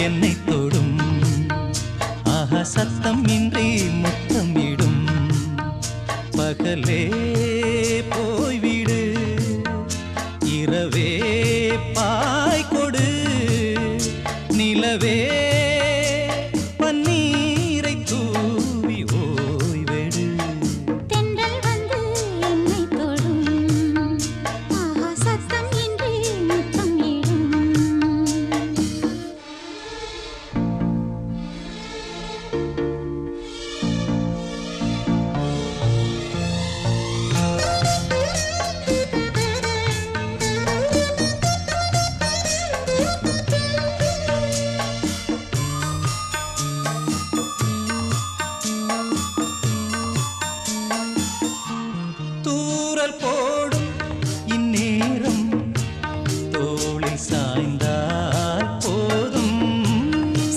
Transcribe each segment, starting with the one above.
என்னை தொடும் ஆஹா சத்தம் இன்றி முத்தமிடும் பகலே போய்விடு இரவே பாய் கொடு நிலவே பன்னீரை தூவி ஓய்வெடு தென்றல் வந்து என்னை தொடும் ஆஹா சத்தம் இன்றி முத்தமிடும் தூறல் போடும் இந்நேரம் தோளில் சாய்ந்தால் போதும்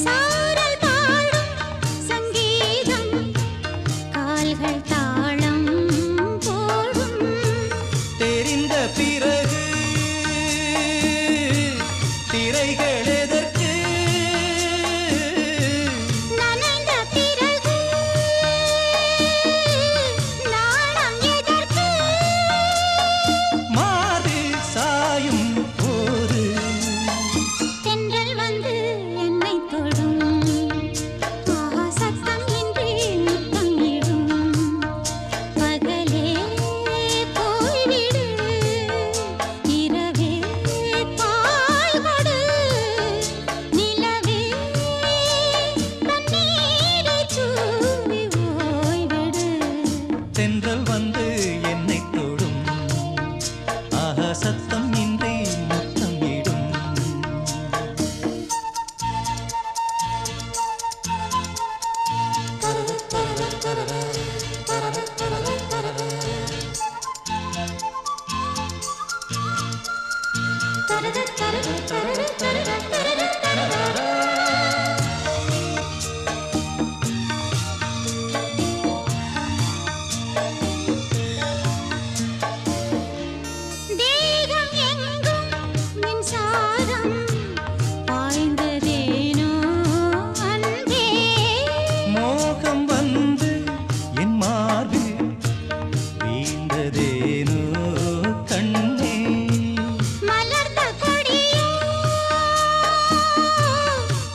சாரல் பாடும் சங்கீதம் கால்கள் தாளம் போடும் தெரிந்த பிறகு திரைகள் எதற்கு நனைந்த பிறகு நாணம் எதற்கு மாறில் சாயும் போது தென்றல் வந்து என்னை தொடும் ஆஹா சத்தம் இன்றி முத்தமிடும் பகலே போய்விடு இரவே பாய் கொடு நிலவே தண்ணீரை தூவி ஓய்வெடு தென்றல் வந்து என்னை தொடும் ஆஹா சத்தம் இன்றி முத்தமிடும் தேகம் எங்கும் மின்சாரம் பாய்ந்ததேனோ அன்பே மோகம் வந்து என் மார்பில் வீழ்ந்ததேனோ கண்ணே மலர்ந்த கொடியோ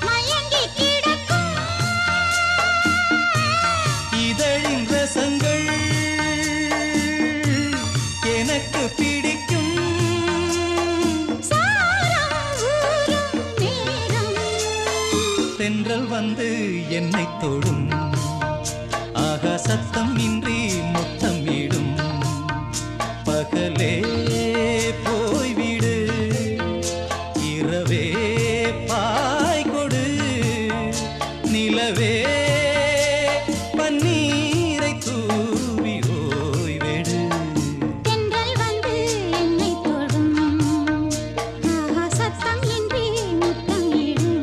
மயங்கி கிடக்கும் இதழின் ரசங்கள் எனக்கு பிடிக்கும் சாரம் ஊரும் நேரம் தென்றல் வந்து என்னை தொடும் ஆகா சத்தம் இன்றி முத்தமிடும் பகலே போய்விடு இரவே பாய் கொடு நிலவே பன்னீரை தூவி ஓய்வெடு தென்றல் வந்து என்னை தொடும் ஆஹா சத்தம் இன்றி முத்தமிடும்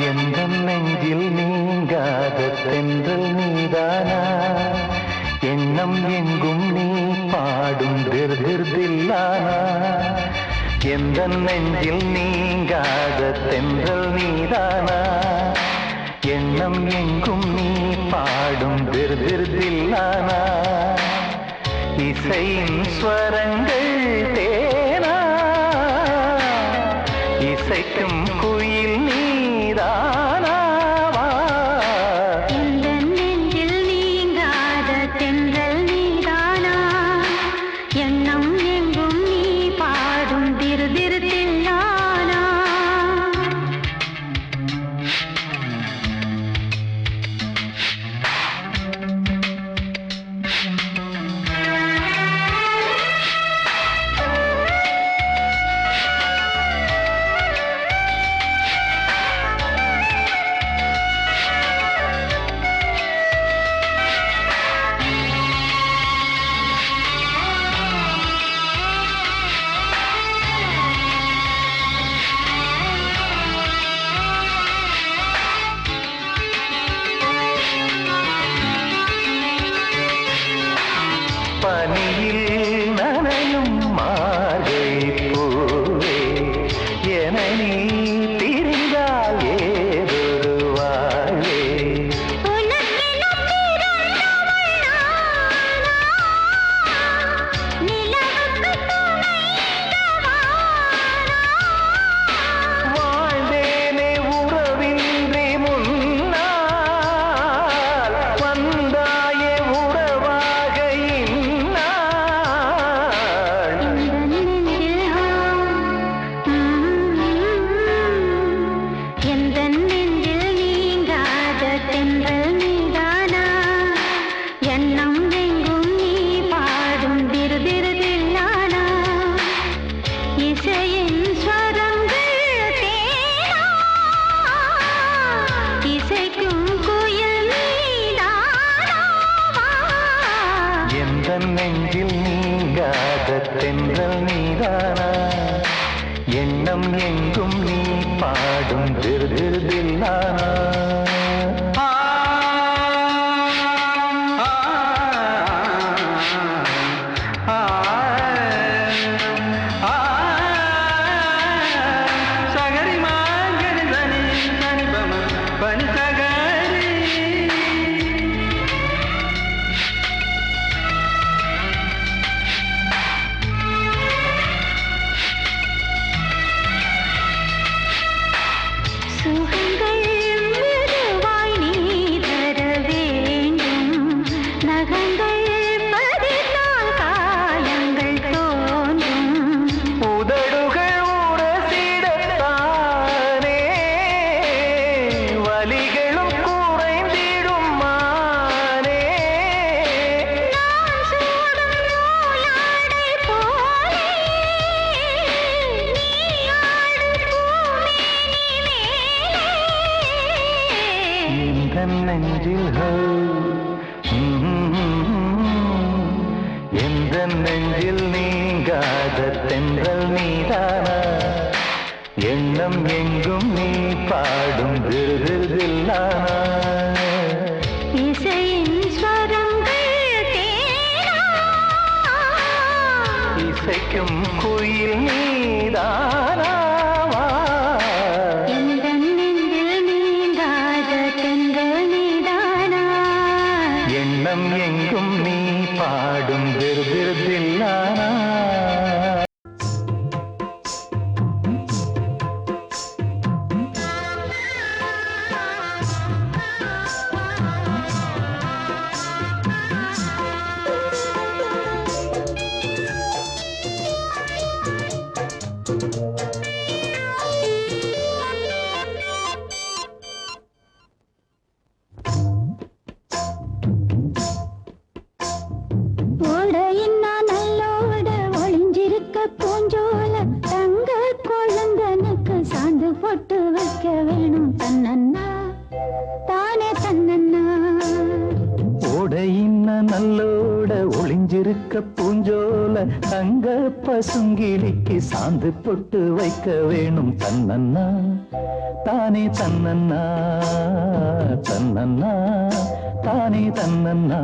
எந்தம் நெஞ்சில் நீங்காத தென்றல் நீதானா எண்ணம் எங்கும் நீ பாடும் திருதில்லானா எந்தம் நெஞ்சில் நீங்காத தென்றல் நீதானா எண்ணம் எங்கும் நீ பாடும் திருதில்லானா இசையின் ஸ்வரங்கள் தேனா இசைக்கும் குயில் நீதானாவா எந்தன் நெஞ்சில் நீங்காத தென்றல் நீதானா எண்ணம் எங்கும் நீ பாடும் திருதில்லானா நெஞ்சில் நீங்காத தென்றல் நீதானா எண்ணம் எங்கும் நீ பாடும் திருதில்லானா நெஞ்சில் எந்த நெஞ்சில் நீங்காத தென்றல் நீதானா எண்ணம் எங்கும் நீ பாடும் திருதில்லானா இசையின் ஸ்வரங்கள் தேனா இசைக்கும் குயில் நீதானா எண்ணம் எங்கும் நீ பாடும் திருதில்லானா பொட்டு வைக்க வேணும் தன்னன்னா தானே தன்னன்னா ஓடையின்ன நல்லோட ஒளிஞ்சிருக்க பூஞ்சோல தங்க பசுங்கிளிக்கு சாந்து பொட்டு வைக்க வேணும் தன்னன்னா தானே தன்னன்னா தன்னன்னா தானே தன்னன்னா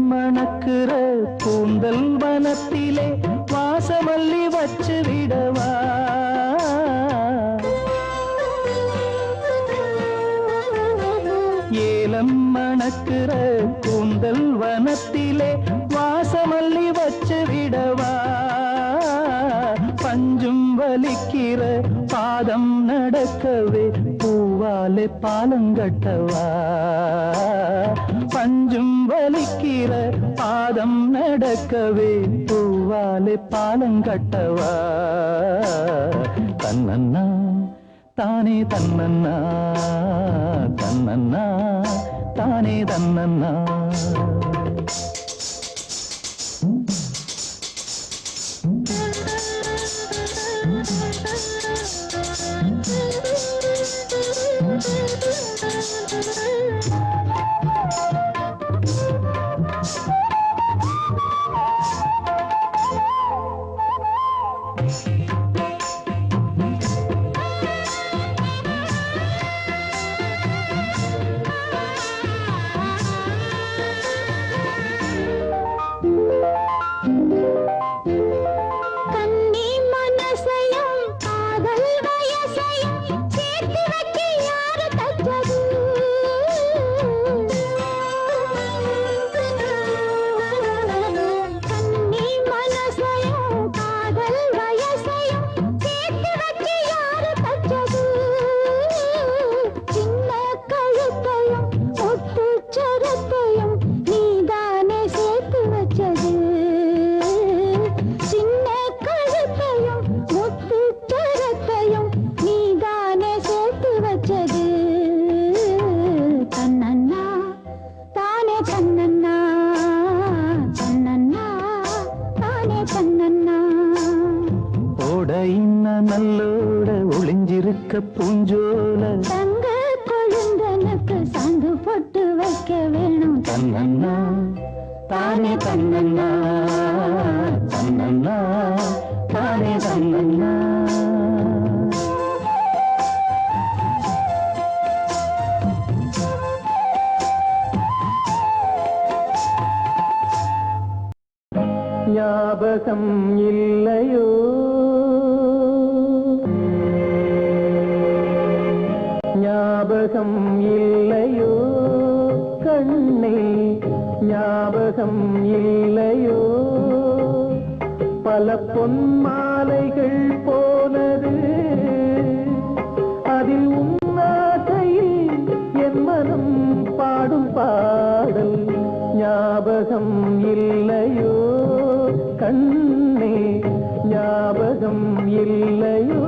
மணக்குற கூந்தல் வனத்திலே வாசமல்லி வச்சு விடவா ஏலம் மணக்குற கூந்தல் வனத்திலே வாசமல்லி வச்சு விடவா பஞ்சும் வலிக்கிற பாதம் நடக்கவே பூவாலே பாலங்கட்டவா பஞ்சும் வலிக்கிற பாதம் நடக்கவே பூவாலே பாலங்கட்டவா தன்னன்னா தானே தன்னன்னா தன்னன்னா தானே தன்னன்னா தன்னன்னா தன்னன்னா தானே தன்னன்னா ஓட இன்ன நல்லோட ஒளிஞ்சிருக்க பூஞ்சோல தங்க கொழுந்தனுக்கு சாந்து போட்டு வைக்க வேணும் தன்னன்னா தானே தன்னன்னா தன்னன்னா தானே தன்னன்னா ஞாபகம் இல்லையோ ஞாபகம் இல்லையோ கண்ணே ஞாபகம் இல்லையோ பல பொன்மாலைகள் போனது அதில் உன்னாசையில் என் மனம் பாடும் பாடல் ஞாபகம் இல்லையோ கண்ணே ஞாபகம் இல்லையோ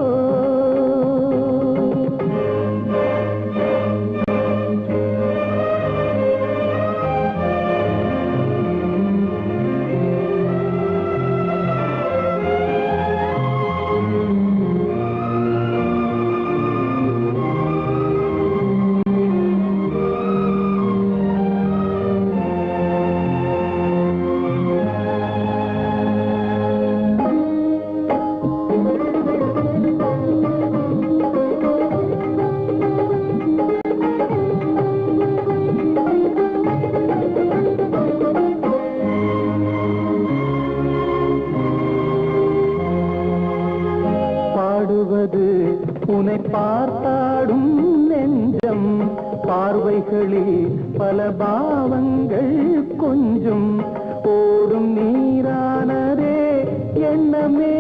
உன்னை பார்த்தாடும் நெஞ்சம் பார்வைகளில் பல பாவங்கள் கொஞ்சம் ஓடும் நீரானதே எண்ணமே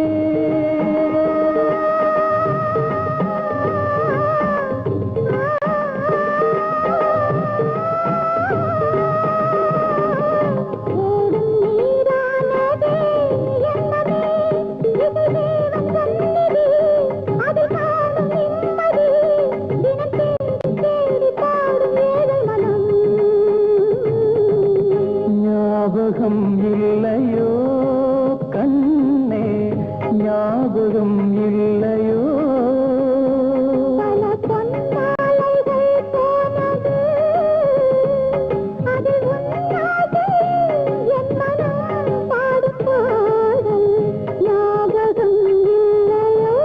ஞாபகம் இல்லையோ கண்ணே ஞாபகம் இல்லையோ பல பொன்மாலைகள் போனது அதில் உன்னாசை என் மனம் பாடும் பாடல் ஞாபகம் இல்லையோ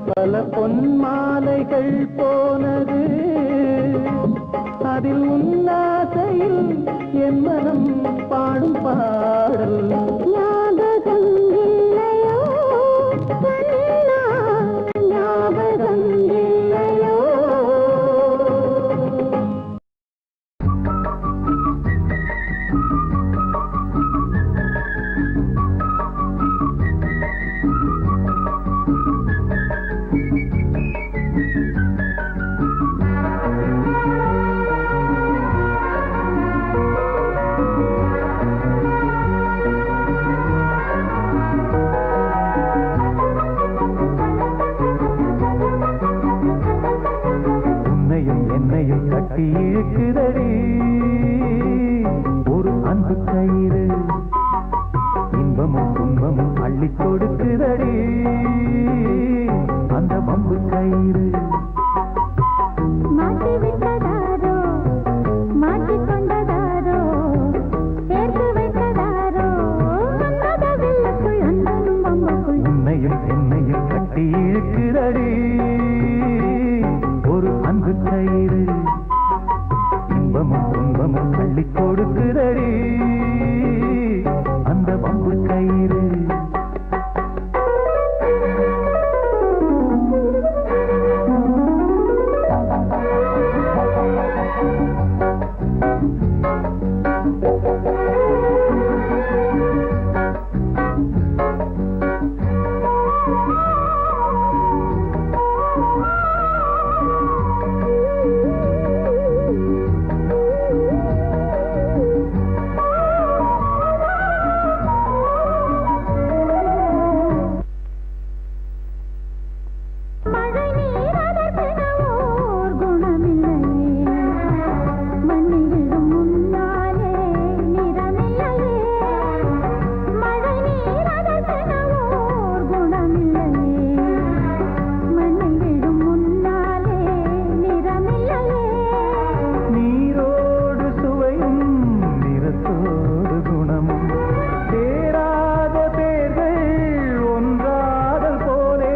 பல பொன்மாலைகள் போனது அதில் உன்னாசையில் என் மனம் பாடும் பாடல் ஞாபகம் இல்லையோ கண்ணா ஞாபகம் இல்லையோ என்னையும் கட்டி இழுக்குதடி ஒரு அன்பு கயிறு இன்பமும் துன்பமும் அள்ளி கொடுக்குதடி அந்த பம்பு கயிறு மாட்டி விட்டதாரோ மாட்டிக் கொண்டதாரோ சேர்த்து வைத்ததாரோ வந்தத வெள்ளக்குள் அந்தனும் பம்புக்குள் உன்னையும் என்னையும் கட்டி இழுக்குதடி ஒரு அன்பு கயிறு இன்பமும் துன்பமும் அள்ளி கொடுக்குதடி அந்த பம்பு கயிறு மழை நீர் அதற்கென ஓர் குணமில்லையே மண்ணில் விழும் முன்னாலே நிறமில்லையே மழை நீர் அதற்கென ஓர் குணமில்லையே மண்ணில் விழும் முன்னாலே நிறமில்லையே நீரோடு சுவையும் நிறத்தோடு குணமும் சேராத பேர்கள் ஒன்றாதல் போலே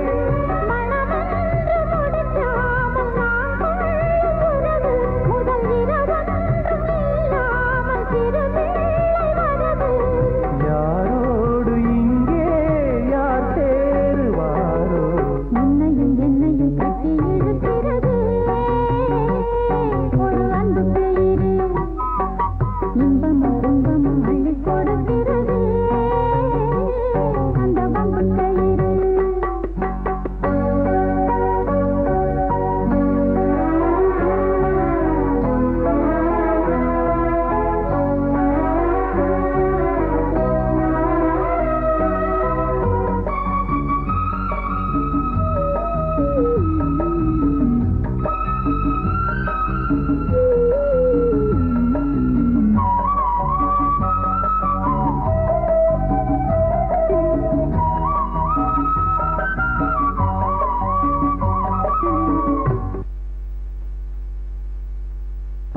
மனமென்று முடிக்காமல் நான் கொள்ளும் உறவு முதல் இரவென்றும் இல்லாமல் சிறு பிள்ளை வரவு யாரோடு இங்கே யார் சேருவாரோ உன்னையும் என்னையும் கட்டி இழுக்கிறது ஒரு அன்பு கயிறு இன்பமும் துன்பமும் அள்ளி கொடுக்கிறது அந்த பம்பு கயிறு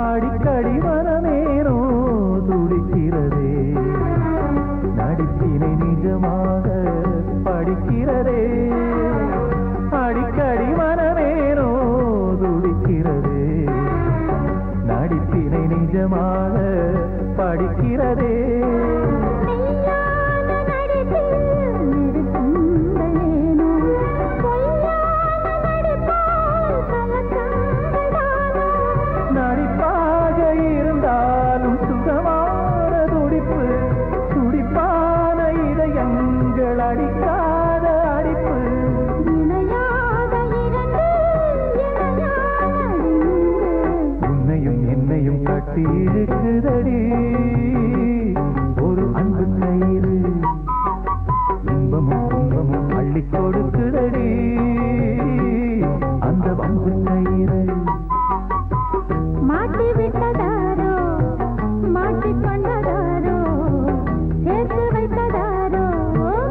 அடிக்கடி மனமேனோ துடிக்கிறதே நடிப்பினை நிஜமாக படிக்கிறதே அடிக்கடி மனமேனோ துடிக்கிறதே நடிப்பினை நிஜமாக படிக்கிறதே மெய்யான நடிப்பில் நெருக்கங்களேனோ பொய்யான நடிப்பால் கலக்கங்களானோ நடிப்பாக இருந்தாலும் சுகமான துடிப்பு துடிப்பான இதயங்கள் அடிக்காத அடிப்பு இணையாக இரண்டு இணையான உன்னையும் என்னையும் கட்டி இழுக்குதடி ஒரு அன்பு கயிறு இன்பமும் துன்பமும் அள்ளி கொடுக்குதடி அந்த பம்பு கயிறு மாட்டி விட்டதாரோ மாட்டிக் கொண்டதாரோ சேர்த்து வைத்ததாரோ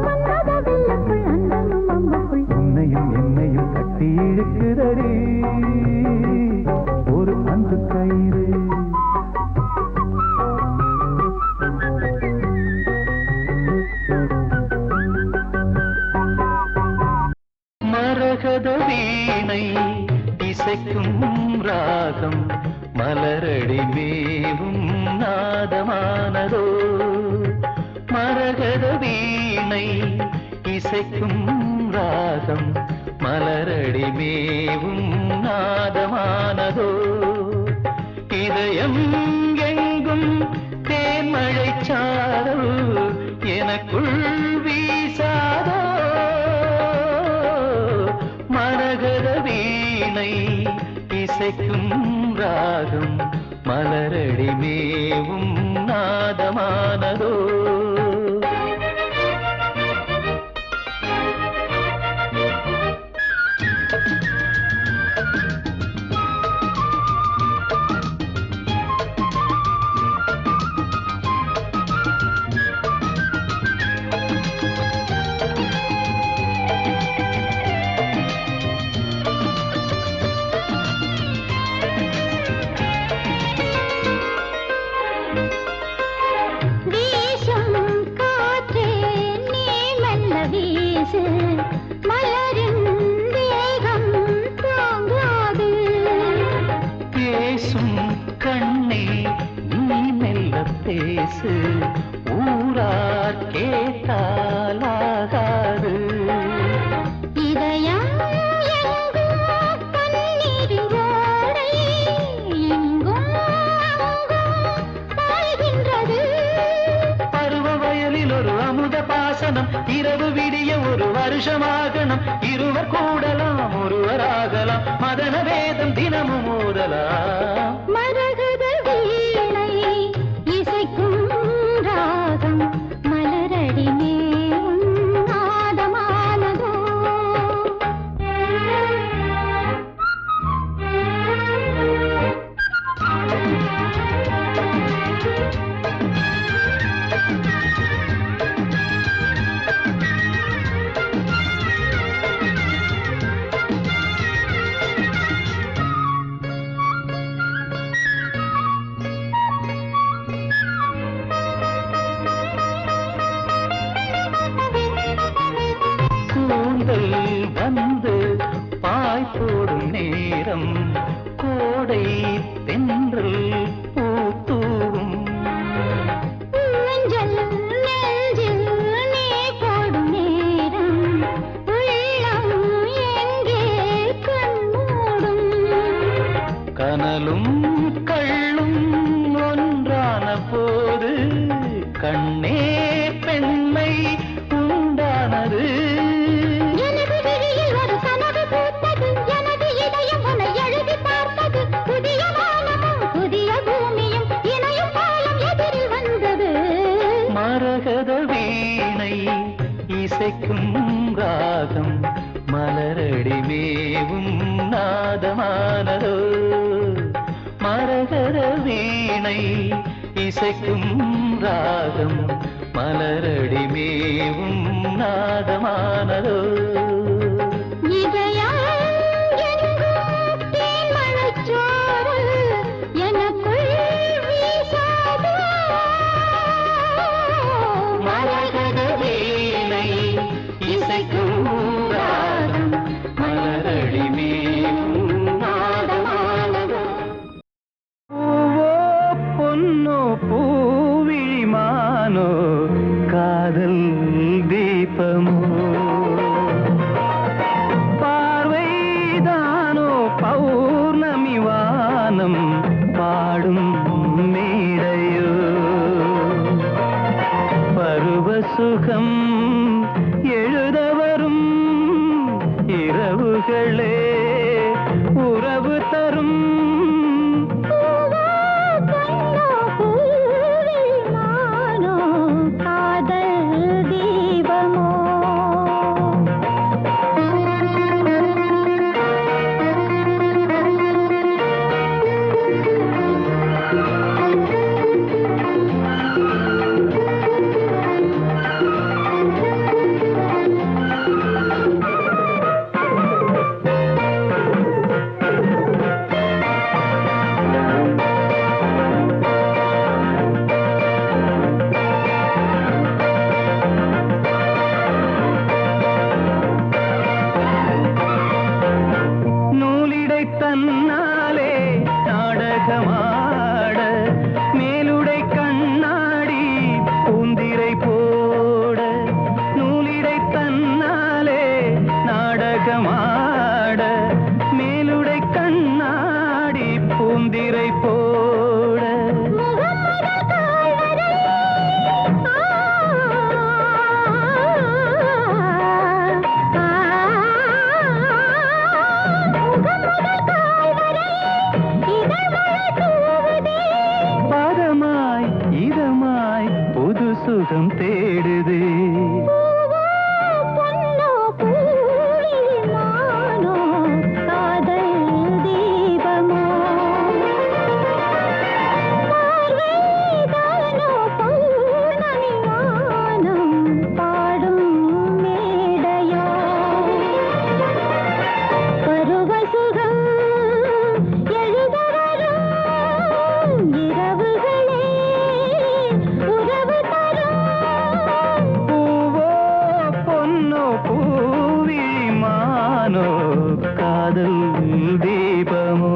வந்தத வெள்ளக்குள் அந்தனும் பம்புக்குள் உன்னையும் என்னையும் கட்டி இழுக்குதடி ஒரு அன்பு கயிறு மரகத வீணை இசைக்கும் ராகம் மலரடி மேவும் நாதமானதோ மரகத வீணை இசைக்கும் ராகம் மலரடி மேவும் நாதமானதோ இதயம் எங்கும் தேன்மழை சாரல் எனக்குள் வீசாதோ மரகத வீணை இசைக்கும் ராகம் மலரடி மேவும் நாதமானதோ பேசு ஊரார் கேட்டாலாகாது. இதயம் எங்கும் பன்னீரின் ஓடை, இங்கும் அங்கும் பாய்கின்றது. பருவ வயலில் ஒரு அமுத பாசனம், இரவு விடிய ஒரு வருஷமாகணும். இருவர் கூடலாம் ஒருவராகலாம், மதன வேதம் தினமும் ஓதலாம். மரகத வீணை இசைக்கும் ராகம், மலரடி மேவும் நாதமானதோ. கூந்தல் வந்து பாய் போடும் நேரம், கோடை தென்றல் பூத்தூவும். நெஞ்சில் நெஞ்சில் நீ போடும் நேரம், உள்ளம் எங்கே கண்மூடும். கனலும் கள்ளும் ஒன்றான போது கண்ணே பெண்மை உண்டானது. எனது விழியில் ஒரு கனவு பூத்தது, எனது இதயம் உன்னை எழுதி பார்த்தது. புதிய வானமும் புதிய பூமியும் இணையும் காலம் எதிரில் வந்தது. மரகத வீணை இசைக்கும் ராகம், மலரடி மேவும் நாதமானதோ. மரகத வீணை இசைக்கும் ராகம், மலரடி மேவும் நாதமானதோ. இதயம் எங்கும் தேன்மழைச்சோறு, எனக்குள் வீசாதோ. மரகத வீணை இசைக்கும் ராகம், மலரடி மேவும் நாதமானதோ. பூவோ பொன்னோ பூவிழிமானோ, காதல் தீபமோ, பார்வைதானோ பௌர்ணமி வானம் பாடும் மேடையோ. பருவ சுகம் எழுத வரும் இரவுகளே உறவு தரும். பூவோ பொன்னோ பூவிழிமானோ, காதல் தீபமோ. நூலிடை தன்னாலே நாடகமாட, மேலுடை கண்ணாடி பூந்திரை போட. நூலிடை தன்னாலே நாடகமாட, மேலுடை கண்ணாடி பூந்திரை போட. முகம் முதல் கால் வரை, முகம் முதல் கால் வரை இதழ் மழை தூவுதே. பதமாய் இதமாய் புது சுகம் தேடுது. பூவோ பொன்னோ பூவிழிமானோ, காதல் தீபமோ. பார்வைதானோ பௌர்ணமி வானம் பாடும் மேடையோ. பருவ சுகம் எழுத வரும் இரவுகளே உறவு தரும். பூவோ பொன்னோ பூவிழிமானோ, காதல் தீபமோ.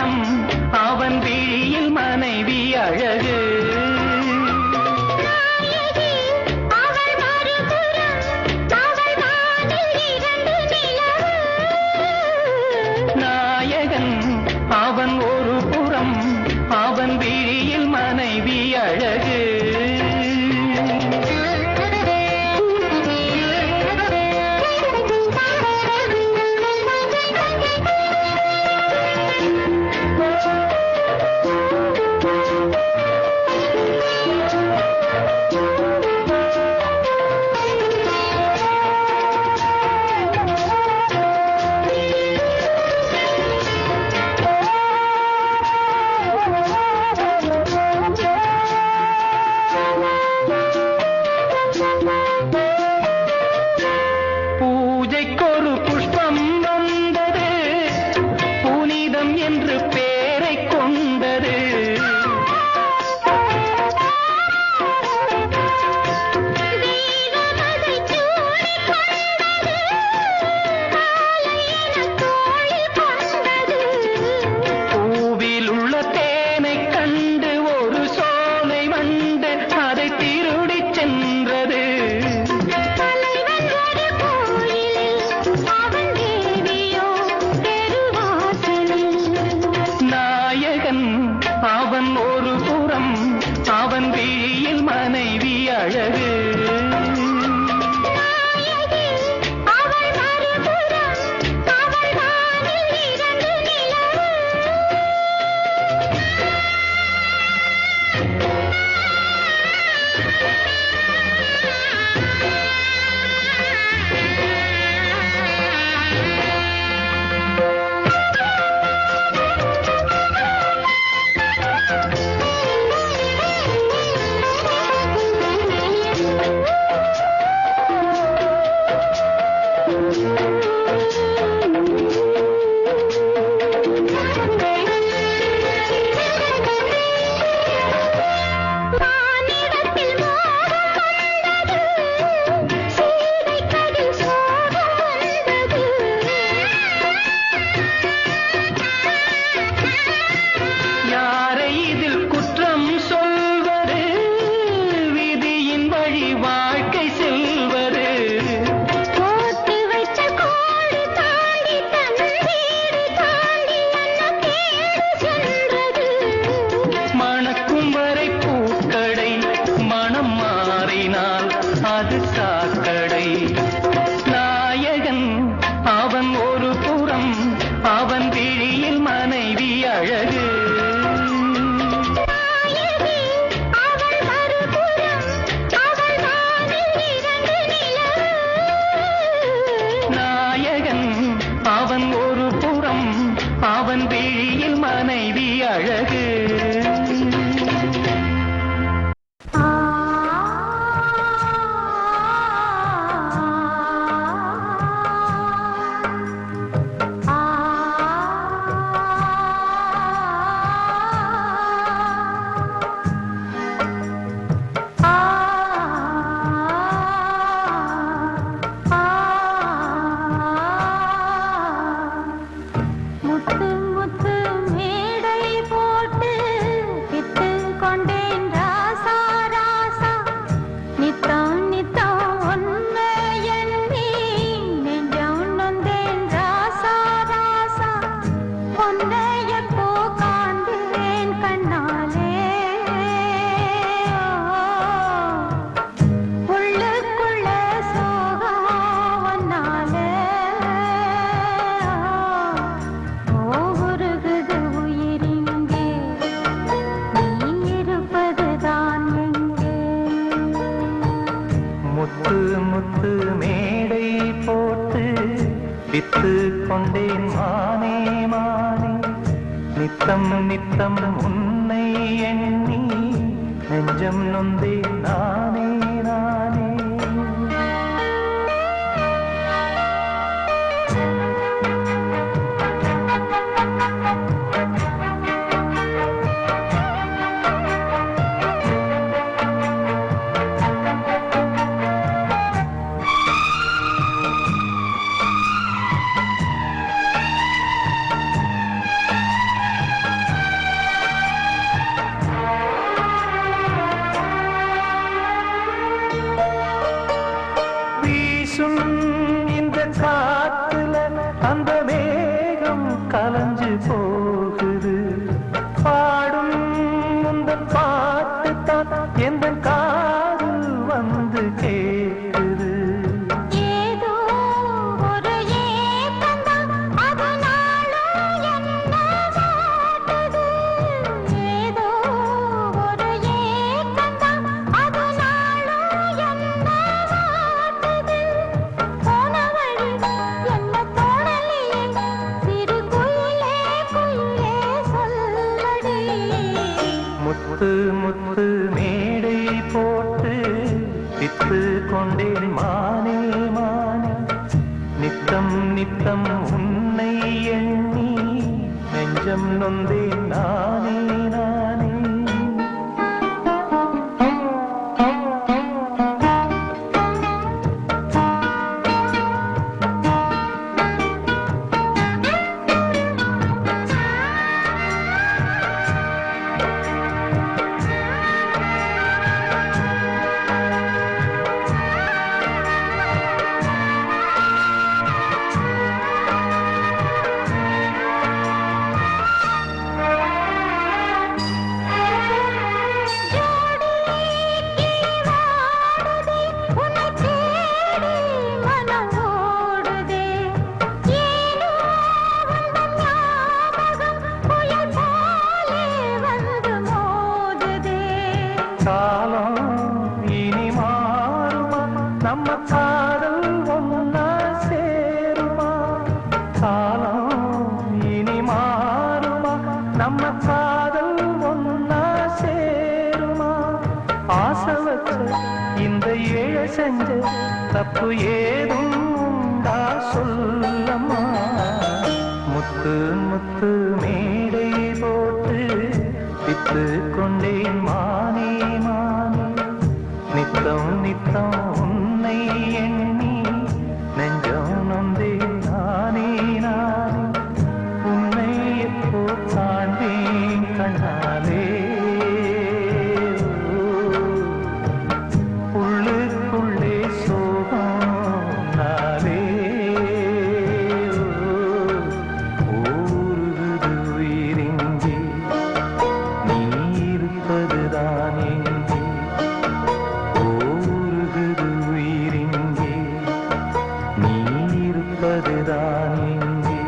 புறம் அவன் விழியில் மனைவி அழகு நாயகி அவள் மறுபுறம் அவள் வானில் இரண்டு நிலவு நாயகன் அவன் ஒரு புறம் அவன் விழியில் மனைவி அழகு பூஜைக்கொரு புஷ்பம் வந்தது புனிதம் என்று பேரை கொண்டது வீரமதை சூடிக் கொண்டது மாலை எனத் தோளில் கொண்டது பூவில் உள்ள தேனை கண்டு ஒரு சோலை வண்டு அதை திருடிச் சென்றது தலைவன் ஒரு கோயிலில் அவன் தேவியோ தெருவாசலில் நாயகன் அவன் ஒரு புறம் அவன் விழியில் மனைவி அழகு நாயகி அவள் மறுபுறம் அவள் வானில் இரண்டு நிலவு வானிடத்தில் மோகம் வந்தது சீதைக்கதில் சோகம் வந்தது யாரை இதில் குற்றம் சொல்வது விதியின் வழி வாழ்க்கை செல்வது போட்டு வைத்த கோடு தாண்டி தன் வீடு தாண்டி என்ன கேடு சென்றது மணக்கும் வரை பூக்கடை மனம் மாறினால் அது சாக்கடை நாயகன் அவன் ஒரு புறம் அவன் விழியில் மனைவி அழகு நாயகி அவள் மறுபுறம் அவள் வானில் இரண்டு நிலவு நாயகன் அவன் ஒரு புறம் அவன் விழியில் மனைவி அழகு முத்து முத்து மேடை போட்டு விட்டு கொண்டேன் ராசா ராசா நித்தம் நித்தம் உன்னை எண்ணி நெஞ்சம் நொந்தேன் ராசா ராசா உன்னை எப்போ காண்கிறேன் கண்ணாலே உள்ளுக்குள்ள சோகம் ஒன்னாலே உருகுது உயிரிங்கே நீ இருப்பதுதான் எங்கே முத்து முத்து மேடை போட்டு வித்து கொண்டேன் மானே மானே நித்தம் நித்தம் உன்னை எண்ணி நெஞ்சம் நொந்தேன் நானே நானே முத்து முத்து மேடை போட்டு வித்து கொண்டேன் மானே மானே நித்தம் நித்தம் உன்னை எண்ணி நெஞ்சம் நொந்தேன் நானே நானே நம்ம காதல் ஒன்னா சேருமா காலம் இனி மாறுமா நம்ம காதல் ஒன்னா சேருமா ஆசை வச்ச இந்த ஏழை செஞ்ச தப்பு ஏதும் உண்டா சொல்லம்மா முத்து முத்து மேடை போட்டு வித்து கொண்டேன் மானே மானே நித்தம் நித்தம் உன்னை எண்ணி நெஞ்சம் நொந்தே நானே நானே உன்னை எப்போ காண்பேன் கண்ணாலே உள்ளுக்குள்ளே சோகம் நாளே ஊருது உயிரிங்கே நீ இருப்பதுதான் எங்கே ஊருகுது உயிரிங்கே நீ இருப்பதுதான் எங்கே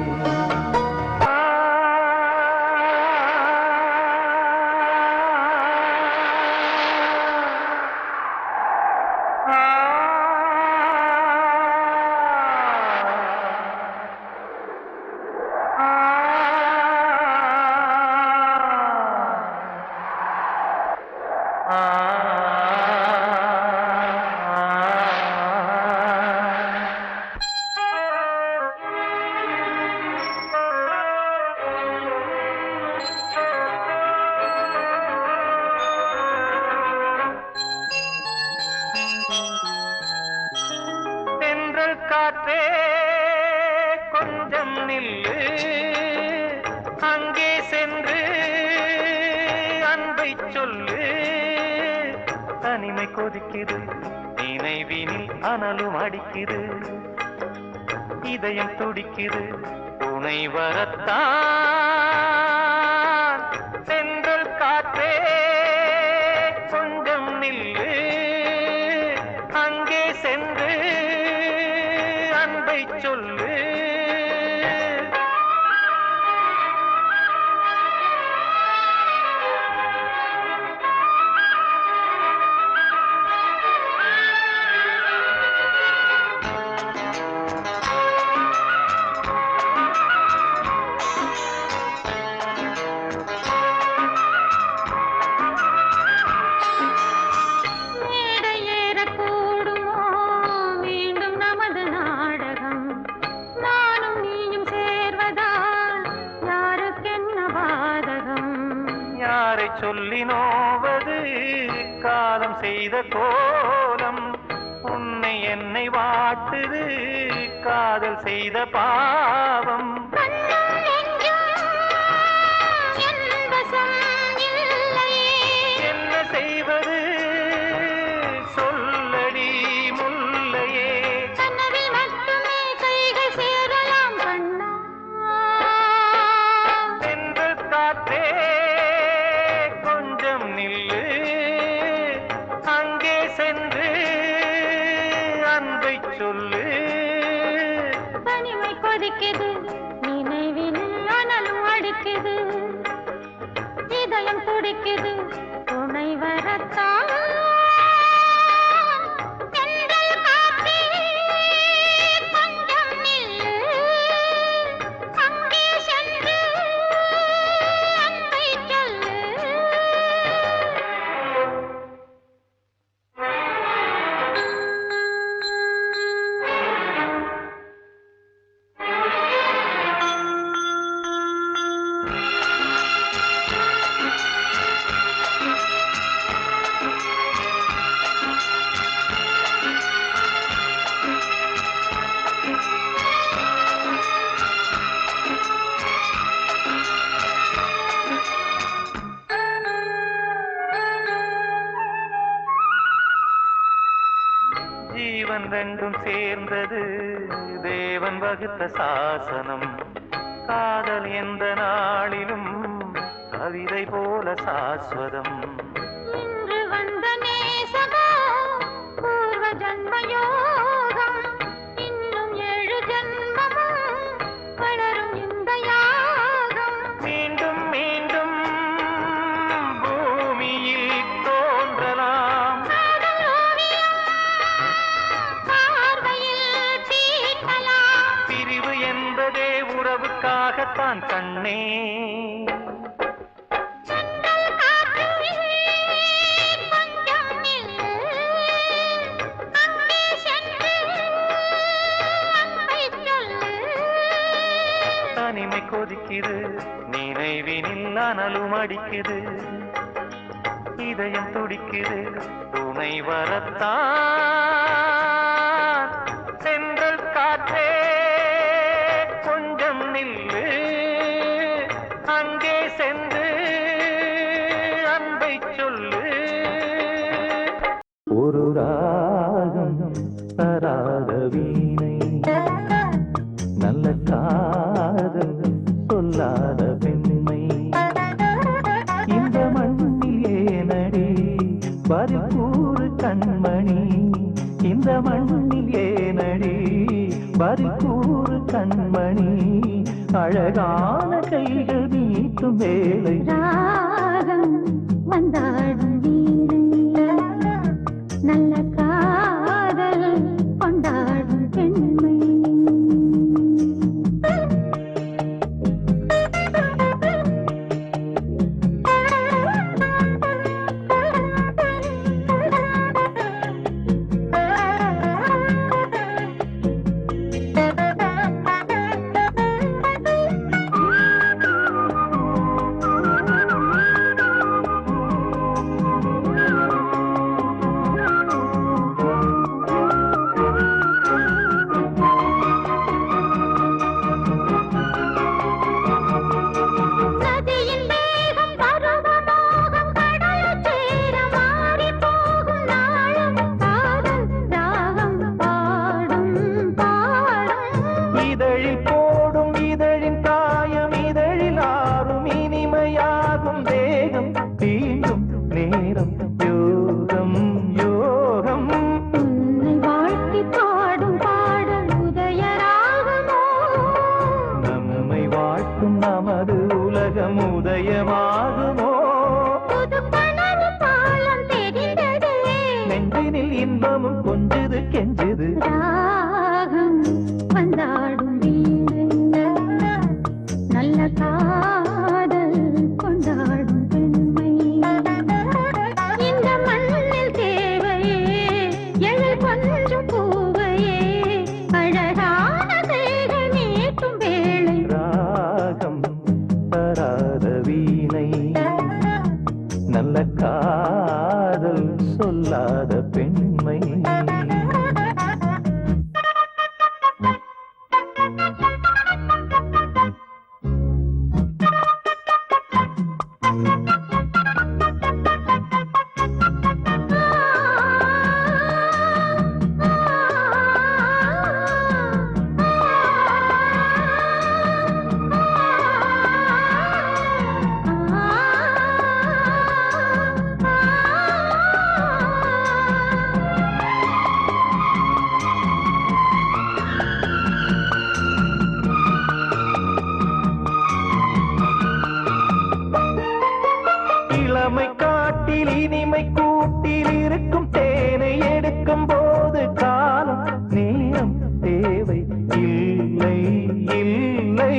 தென்றல் காற்றே கொஞ்சம் நில்லு அங்கே சென்று அன்பை சொல்லு தனிமை கொதிக்குது நினைவினில் அனலும் அடிக்குது இதயம் துடிக்குது துணை வரத்தான் தென்றல் காற்றே கொஞ்சம் நில்லு அங்கே சென்று அன்பை சொல்லு யாரை சொல்லி நோவது காலம் செய்த கோலம் உன்னை என்னை வாட்டுது காதல் செய்த பாவம் என்ன செய்வது சொல்லடி முல்லையே தென்றல் காற்றே கொஞ்சம் நில்லு அங்கே சென்று அன்பை சொல்லு தனிமை கொதிக்குது நினைவில் அனலும் அடிக்குது இதயம் துடிக்குது துணை வரத்தான் தென்றல் காற்றே கொஞ்சம் நில்லு அங்கே சென்று அன்பை ரெண்டும் சேர்ந்தது தேவன் வகுத்த சாசனம். காதல் எந்த நாளிலும் கவிதை போல சாஸ்வதம். இன்று வந்த நேசமோ பூர்வ ஜன்மயோகம், இன்னும் 7 ஜன்மமும் வளரும் இந்த யாகம். மீண்டும் மீண்டும் பூமியில் தோன்றலாம். காதல் ஓவியம் பார்வையில் தீட்டலாம். பிரிவு என்பதே உறவுக்காகத்தான் கண்ணே. சென்றல் காற்றில் கொஞ்சம் நில்லு, அங்கே சென்று அன்பை சொல்லு. தனிமை கொதிக்குது, நினைவினில் அனலும் அடிக்குது, இதயம் துடிக்குது துணை வரத்தான். சென்றல் காற்றே கொஞ்சம் நில்லு, அங்கே சென்று அன்பை சொல்லு. ஒரு ராகம் தராத வீணை, நல்ல காதல் சொல்லாத பெண்மை. இந்த மண்ணில் ஏனடி பறிக்கூறு கண்மணி, இந்த மண்ணில் ஏனடி பறிக்கூறு கண்மணி. அழகான கைகள் நீட்டும் வேலை ராகம் வந்தாடும் வீணை, நல்ல காதல் கொண்டாடும் பெண்மை. நதியின் வேகம் பருவமோகம் கடலைச் சேர மாறிப் போகும் நாளும் காதல் ராகம் பாடும் பாடும். இதழில் போடும் இதழின் காயம், இதழில் ஆறும் இனிமையாகும் தேகம். தீண்டும் நேரம் யோகம் யோகம். உன்னை வாழ்த்தி பாடும் பாடல் உதயராகமோ, நம்மை வாழ்த்தும் நமது உலகம் உதயமாகுமோ. புது கனவு பாலம் தெரிந்ததே. நெஞ்சினில் இன்பமும் கொஞ்சுது கெஞ்சுது. ராகம் வந்தாடும் வீணை, நல்ல காதல் கொண்டாடும் பெண்மை. இந்த மண்ணில் தேவையே எழில் கொஞ்சம் பூவையே, அழகான கைகள் நீட்டும் வேளை. ராகம் தராத வீணை, நல்ல காதல் சொல்லாத பெண்மை. இளமை காட்டில் இனிமை கூட்டில் இருக்கும் தேனை எடுக்கும் போது காலம் நேரம் தேவை இல்லை இல்லை.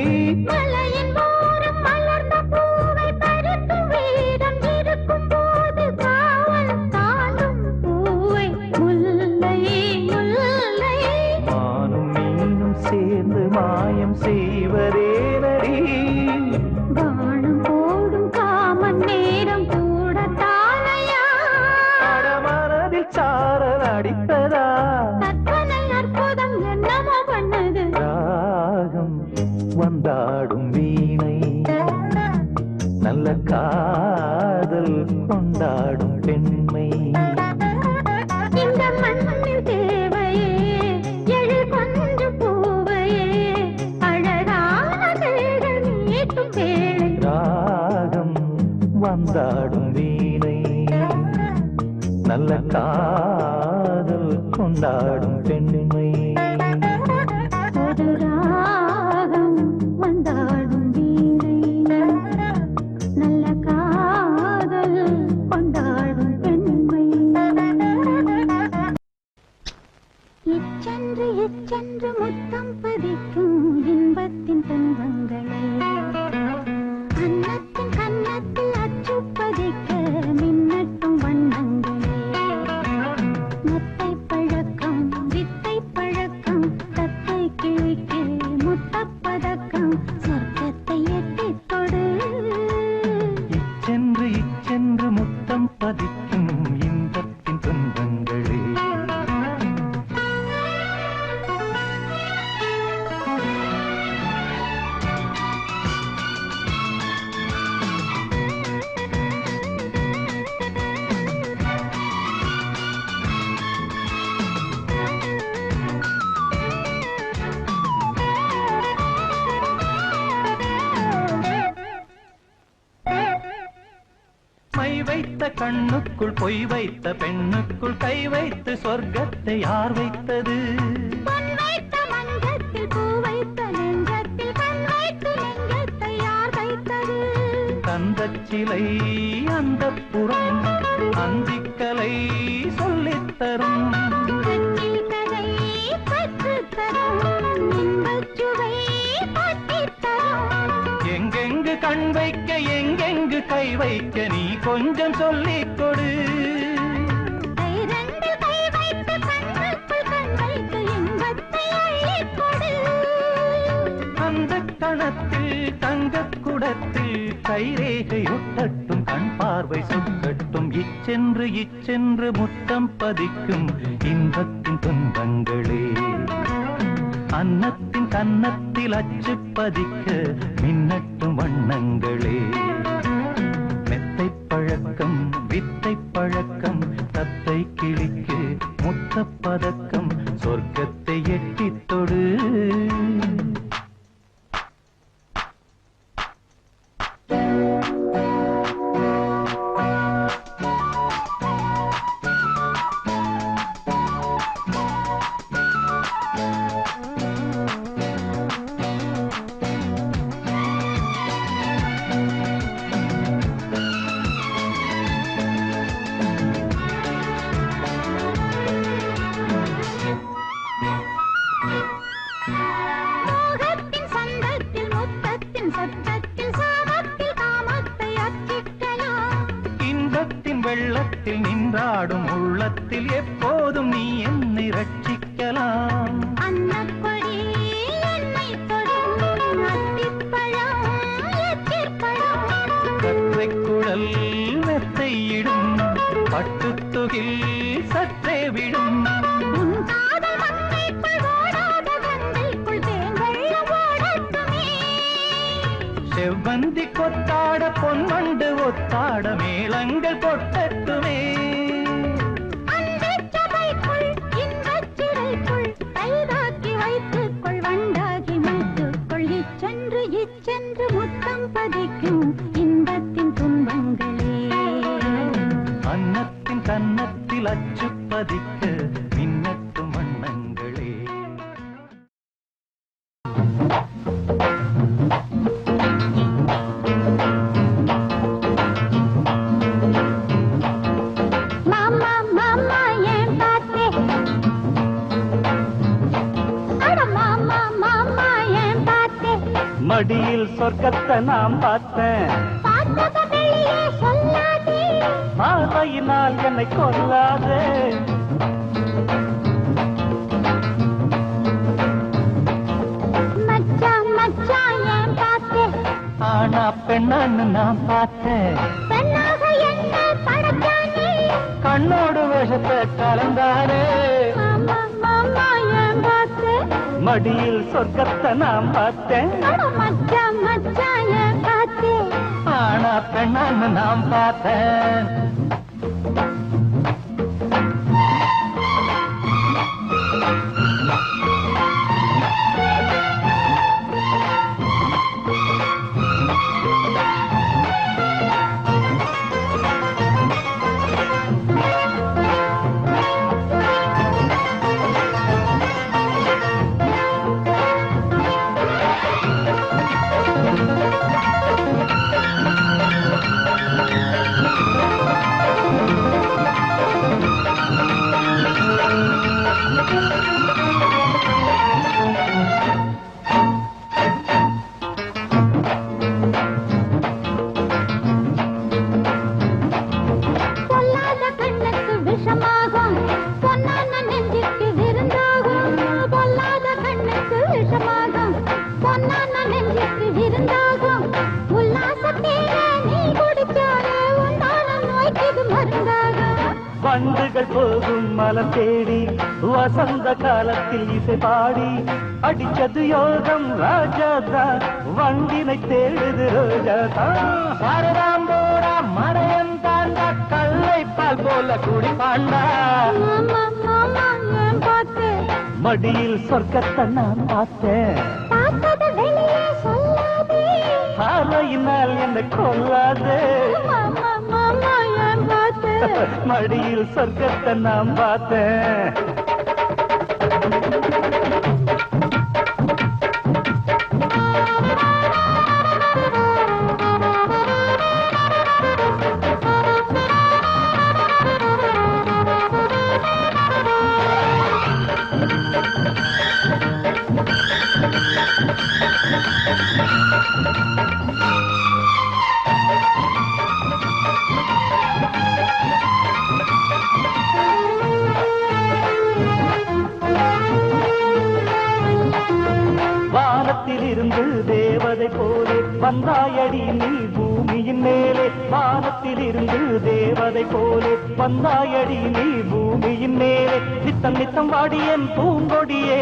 மலையின் ஓரம் மலர்ந்த பூவை பறிக்கும் வீரம் இருக்கும் போது காவல் தாண்டும் பூவை முல்லை முல்லை. மானும் மீனும் சேர்ந்து மாயம் செய்வதேனடி. வானம் போடும் காமன் நேரம் கூட தானையா, அடமனதில் சாரல் அடித்ததா. கற்பனை அற்புதம் என்னமோ பண்ணது. ராகம் வந்தாடும் வீணை, நல்ல காதல் கொண்டாடும் பெண்மை. இந்த மண்ணில் தேவையே வந்தாடும் வீணை நல்ல காதல் கொண்டாடும் பெண்மை ஒரு ராகம் வந்தாடும் வீணை நல்ல காதல் கொண்டாடும் பெண்மை இச்சென்று இச்சென்று முத்தம் பதிக்கும் இன்பத்தின் துன்பங்களே அன்னத்தின் கன்னத்தில் அச்சு பதிக்க மின்னட்டும் வண்ணங்களே மெத்தை பழக்கம் வித்தை பழக்கம் தத்தை கிழிக்கு முத்தப்பதக்கம் சொர்க்கத்தை எட்டித் தொடு இச்சென்று இச்சென்று முத்தம் பதிக்கும் இன்பத்தின் துன்பங்களே மை வைத்த கண்ணுக்குள் பொய் வைத்த பெண்ணுக்குள் கை வைத்து சொர்க்கத்தை யார் வைத்தது பொன் வைத்த மஞ்சத்தில் பூ வைத்த நெஞ்சத்தில் கண் வைத்து நெஞ்சத்தை யார் வைத்தது கந்தச் சிலை அந்தப் புறம் அந்திக்கலை சொல்லித் தரும் கண்ணில் கதை கற்றுத் தரும் இன்பச் சுவை பற்றித் தரும் எங்கெங்கு கண் வைக்க எங்கெங்கு கை வைக்க நீ கொஞ்சம் சொல்லிக் கொடு கை ரெண்டில் கை வைத்து கண்ணுக்குள் கண் வைத்து இன்பத்தை அள்ளிக் கொடு அந்த கணத்தில் தங்கக் குடத்தில் கைரேகை ஒட்டட்டும் கண் பார்வை சுக்கட்டும் இச்சென்று இச்சென்று முத்தம் பதிக்கும் இன்பத்தின் துன்பங்களே அன்னத்தின் கன்னத்தில் அச்சு பதிக்க மின்னட்டும் வண்ணங்களே மெத்தை பழக்கம் வித்தை பழக்கம் தத்தை கிளிக்கு முத்தப்பதக்கம் சொர்க்கத்தை எட்டித் தொடு மோகத்தின் சந்தத்தில் முத்தத்தின் சத்தத்தில் சாமத்தில் காமத்தை அச்சிக்கலாம் இன்பத்தின் வெள்ளத்தில் நின்றாடும் உள்ளத்தில் எப்போதும் நீ என்னை ரட்சிக்கலாம் அன்னப்பொடி என்னை தொடும் அத்திப்பழம் எத்திற்பழம் கற்றைக் குழல் மெத்தையிடும் பட்டுத்துகில் சற்றே விடும் உன் காதல் மங்கைக்குள் ஓடாத கங்கைக்குள் தேங்கள்ளம் ஓடட்டுமே செவ்வந்தி கொத்தாட பொன்வண்டு ஒத்தாட மேளங்கள் கொட்டட்டுமே அந்தச் சபைக்குள் இன்பச் சிறைக்குள் கைதாக்கி வைத்துக்கொள் வண்டாகி வைத்துக்கொள் இச்சென்று இச்சென்று முத்தம் பதிக்கும் இன்பத்தின் துன்பங்களே அன்னத்தின் கன்னத்தில் அச்சு பதிக்க மின்னட்டும் வண்ணங்களே மாமா மாமா ஏன் பார்த்தே அட மாமா மாமா ஏன் பார்த்தே மடியில் சொர்க்கத்தை நாம் பார்த்தேன் பார்த்தத வெளியே சொல்லாதே பார்வையினால் என்னை கொல்லாதே மச்சான் மச்சான் ஏன் பார்த்தே ஆனா பெண்ணான்னு நான் பார்த்தேன் பெண்ணாக என்ன படைச்சானே கண்ணோடு விஷத்தை கலந்தானே மாமா மாமா ஏன் பார்த்தே மடியில் சொர்க்கத்தை நான் பார்த்தேன் அட மச்சான் மச்சான் ஏன் பார்த்தே ஆனா பெண்ணான்னு நான் பார்த்தேன் வண்டுகள் போகும் மலம் தேடி வசந்த காலத்தில் இசை பாடி அடிச்சது யோகம் ராஜாதான் வண்டினை தேடுது ரோஜாதான் சாரதாம் போரா மடையன் தாண்டா கல்லை பால் போல குடி பாண்டா மடியில் சொர்க்கத்தை நான் பார்த்தேன் ஆலையினால் என்னை கொல்லாதே மடியில் சொர்க்கத்தை நான் பார்த்தேன் வானத்திலிருந்து தேவதை போலே வந்தாயடி நீ பூமியின் மேலே வானத்திலிருந்து தேவதை போலே வந்தாயடி நீ பூமியின் மேலே நித்தம் நித்தம் வாடியன் பூங்கொடியே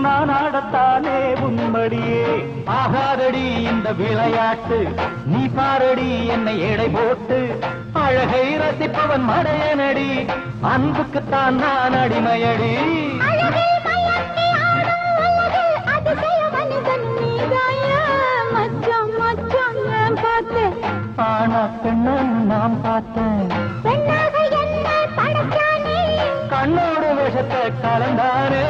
நான் ஆடத்தானே உன்மடியே ஆகாதடி இந்த விளையாட்டு நீ பாரடி என்னை எடை போட்டு அழகை ரசிப்பவன் மடையனடி அன்புக்குத்தான் நான் அடிமையடி ஆனா பெண்ணன் நான் பார்த்தேன் கண்ணோடு விஷத்தை கலந்தானே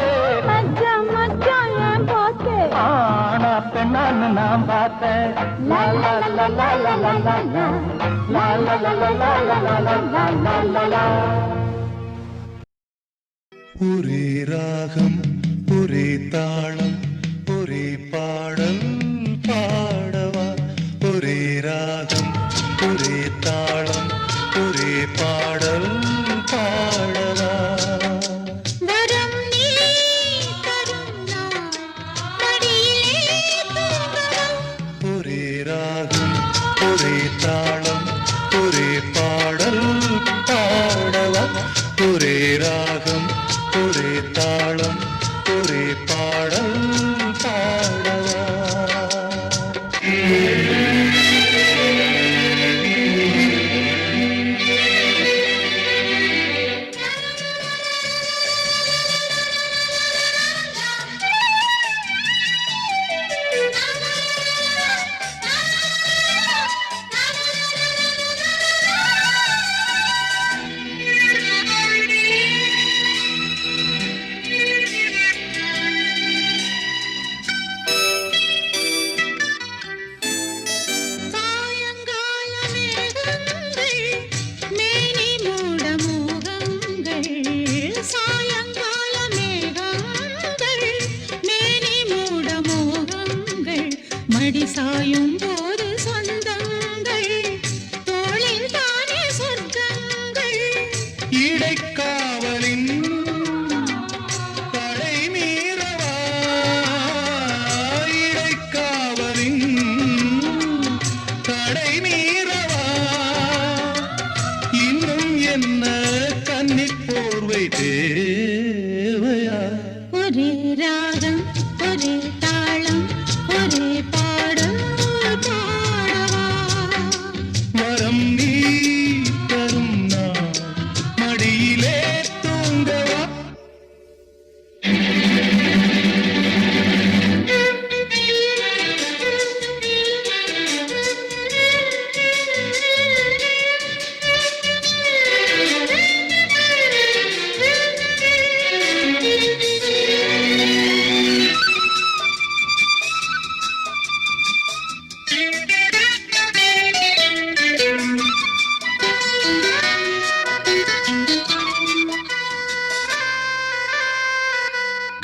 ஆனா பெண்ணான்னு நான் பார்த்தேன் ஒரே ராகம் ஒரே தாளம் ஒரே பாடல் பாடவா ஒரே ராகம் ஒரே தாளம் ஒரே பாடல் பாடவா ஒரே ராகம் ஒரே தாளம் ஒரே பாடல் பாடவா ஒரே ராகம் ஒரே தாளம் ஒரே பாடல் பாடவா சாயும் போது சொந்தங்கள் தோளில் தானே சொர்க்கங்கள் இடைக்காவலின் தடை மீறவா இடைக்காவலின் தடை மீறவா இன்னும் என்ன கன்னிப் போர்வை தேவையா ஒரே ராகம் ஒரே தாளம் ஒரே பாடல் பாடவா வரம் நீ தரும் நான் மடியிலே தூங்கவா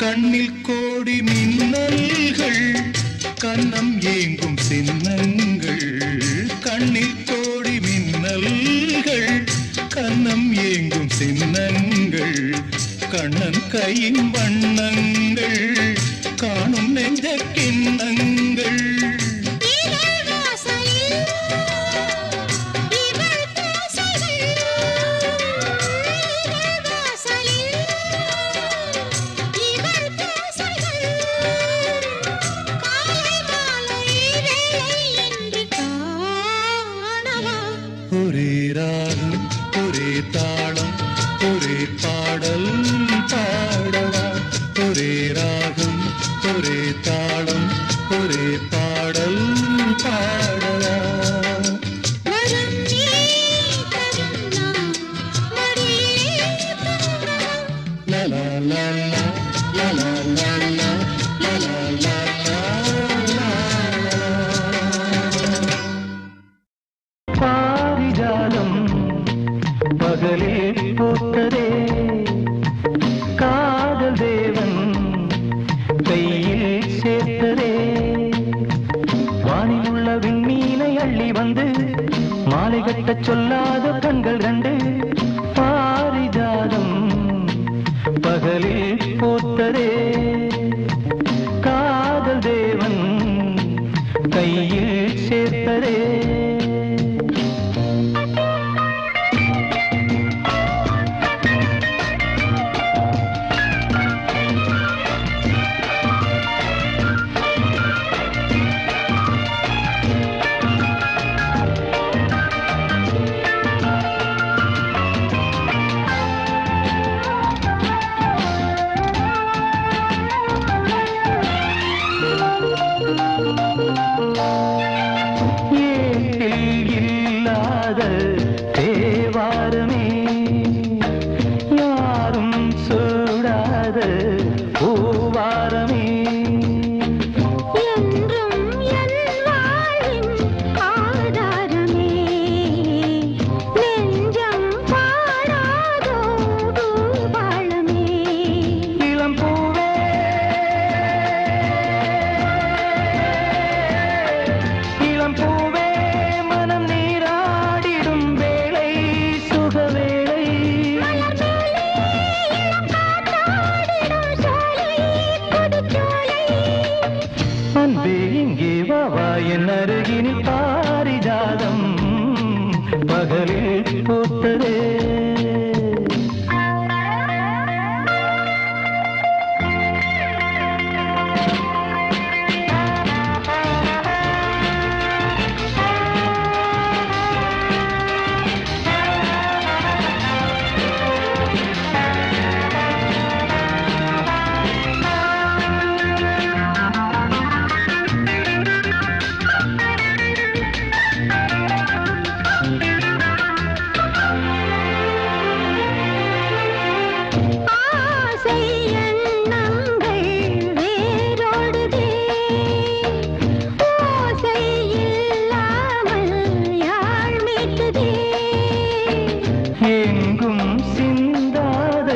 கண்ணில் கோடி மின்னல்கள் கன்னம் ஏங்கும் சின்னங்கள் கண்ணில் கோடி மின்னல்கள் கன்னம் ஏங்கும் சின்னங்கள் கண்ணன் கையின் வண்ணங்கள் காணும் நெஞ்ச கிண்ணங்கள் இவள் ஒரே ராகம் ஒரே தாளம் ஒரே பாடல் பாடவா ஒரே ராகம் ஒரே தாளம் ஒரே பாடல் பாடவா வரம் நீ தரும் நான் மடியிலே தூங்கவா லா லா லா லா லா லா லா லா லா லா லா பாரிஜாலம் பகலில் பூத்ததே காதல் தேவன் கையில் சேர்த்ததே வானில் உள்ள விண்மீனை அள்ளி வந்து மாலை கட்டச் சொல்லாத கண்கள் கண்டு பாரிஜாலம் பகலில் பூத்ததே காதல் தேவன் கையில் சேர்த்ததே ஏட்டில் இல்லாத தேவாரமே யாரும் சூடாத பூவாரமே என்றும் என் வாழ்வின் ஆதாரமே நெஞ்சம் பாடாதோ பூபாளமே இளம் பூவே இளம் பூவே மனம் நீராடிடும் வேளை சுகவேளை அன்பே இங்கே வாவா என் அருகினில் பாரிஜாதம் பகலில் பூத்ததே ஆசை எண்ணங்கள் வேரோடுதே ஓசை இல்லாமல் யாழ் மீட்டுதே எங்கும் சிந்தாத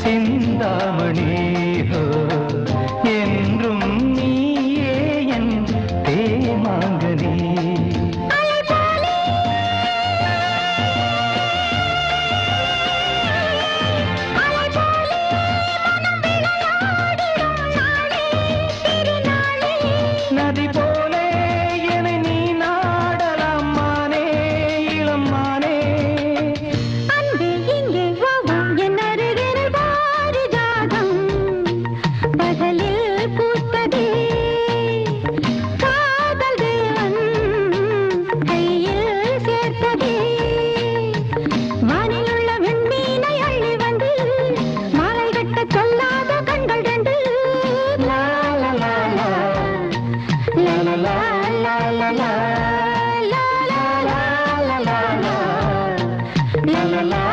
சிந்தாமணி ஹோ, என்றும் நீயே என் தேமாங்கனி நதி போலே என்னை நீ நாடலாம் மானே இளம் மானே அன்பே இங்கே வாவா என் அருகில் பாரிஜாதம் பகலில் பூத்ததே காதல் தேவன் கையில் சேர்த்ததே வானில் உள்ள விண்மீனை அள்ளி வந்து மாலை கட்டச் சொல்லாத கண்கள் ரெண்டு லா லா லா லா லா லா லா லா லா லா லா லா லா லா லா லா